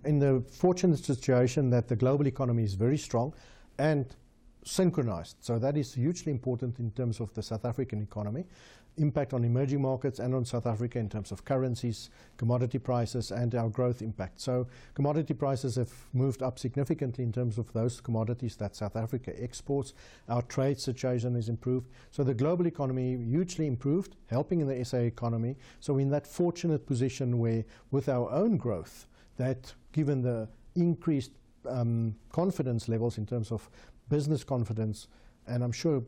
in the fortunate situation that the global economy is very strong and synchronized. So that is hugely important in terms of the South African economy, impact on emerging markets and on South Africa in terms of currencies, commodity prices, and our growth impact. So commodity prices have moved up significantly in terms of those commodities that South Africa exports. Our trade situation is improved. So the global economy hugely improved, helping in the SA economy. So we're in that fortunate position where, with our own growth, that given the increased confidence levels in terms of business confidence, and I'm sure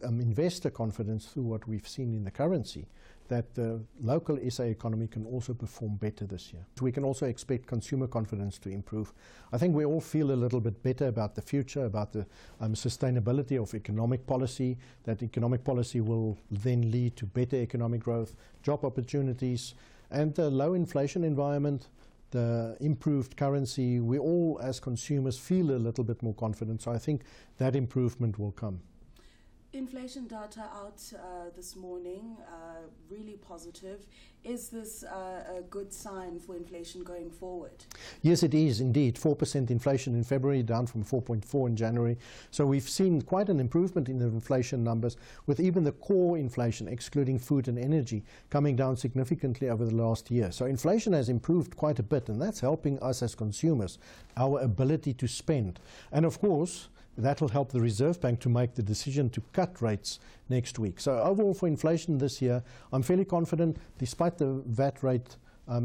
investor confidence through what we've seen in the currency, that the local SA economy can also perform better this year. We can also expect consumer confidence to improve. I think we all feel a little bit better about the future, about the sustainability of economic policy, that economic policy will then lead to better economic growth, job opportunities, and the low inflation environment, the improved currency. We all, as consumers, feel a little bit more confident. So I think that improvement will come. Inflation data out this morning, really positive. Is this a good sign for inflation going forward? Yes, it is indeed. 4% inflation in February, down from 4.4 in January. So we've seen quite an improvement in the inflation numbers, with even the core inflation, excluding food and energy, coming down significantly over the last year. So inflation has improved quite a bit, and that's helping us as consumers, our ability to spend. And of course, that will help the Reserve Bank to make the decision to cut rates next week. So overall for inflation this year, I'm fairly confident, despite the VAT rate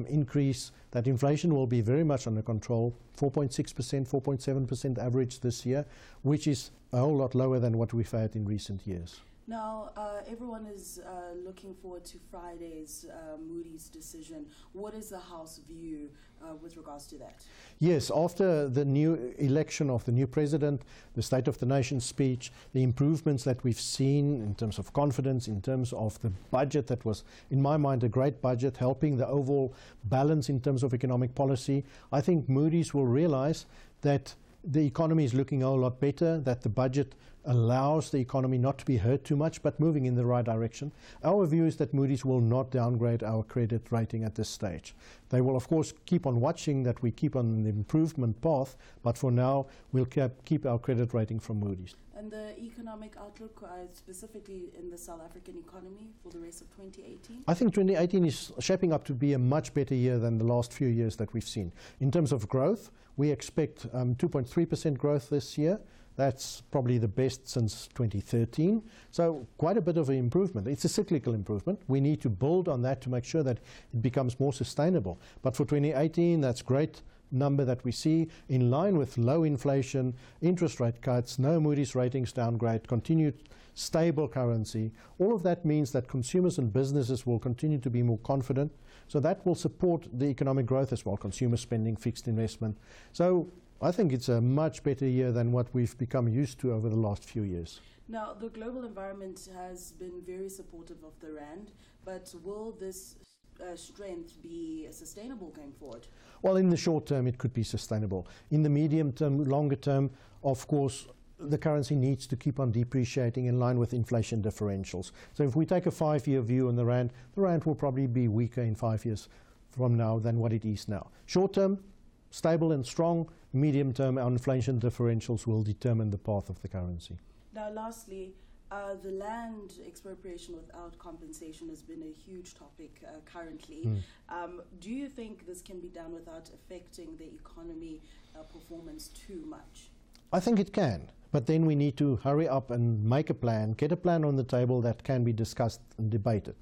increase, that inflation will be very much under control. 4.6%, 4.7% average this year, which is a whole lot lower than what we've had in recent years. Now, everyone is looking forward to Friday's Moody's decision. What is the House view with regards to that? Yes, after the new election of the new president, the State of the Nation speech, the improvements that we've seen in terms of confidence, in terms of the budget that was, in my mind, a great budget, helping the overall balance in terms of economic policy, I think Moody's will realize that the economy is looking a whole lot better, that the budget allows the economy not to be hurt too much, but moving in the right direction. Our view is that Moody's will not downgrade our credit rating at this stage. They will, of course, keep on watching that we keep on the improvement path, but for now, we'll keep our credit rating from Moody's. And the economic outlook, specifically in the South African economy for the rest of 2018? I think 2018 is shaping up to be a much better year than the last few years that we've seen. In terms of growth, we expect 2.3% growth this year. That's probably the best since 2013. So quite a bit of an improvement. It's a cyclical improvement. We need to build on that to make sure that it becomes more sustainable. But for 2018, that's great number that we see, in line with low inflation, interest rate cuts, no Moody's ratings downgrade, continued stable currency. All of that means that consumers and businesses will continue to be more confident. So that will support the economic growth as well, consumer spending, fixed investment. So I think it's a much better year than what we've become used to over the last few years. Now, the global environment has been very supportive of the rand, but will this strength be sustainable going forward? Well, in the short term, it could be sustainable. In the medium term, longer term, of course, the currency needs to keep on depreciating in line with inflation differentials. So if we take a 5-year view on the rand will probably be weaker in 5 years from now than what it is now. Short term, stable and strong. Medium term, our inflation differentials will determine the path of the currency. Now, lastly, the land expropriation without compensation has been a huge topic currently. Do you think this can be done without affecting the economy performance too much? I think it can, but then we need to hurry up and make a plan, get a plan on the table that can be discussed and debated.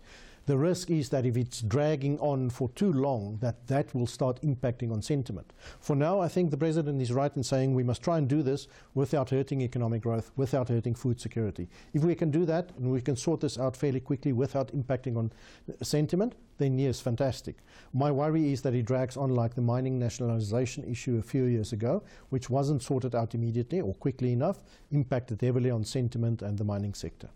The risk is that if it's dragging on for too long, that will start impacting on sentiment. For now, I think the President is right in saying we must try and do this without hurting economic growth, without hurting food security. If we can do that, and we can sort this out fairly quickly without impacting on sentiment, then yes, fantastic. My worry is that it drags on like the mining nationalization issue a few years ago, which wasn't sorted out immediately or quickly enough, impacted heavily on sentiment and the mining sector.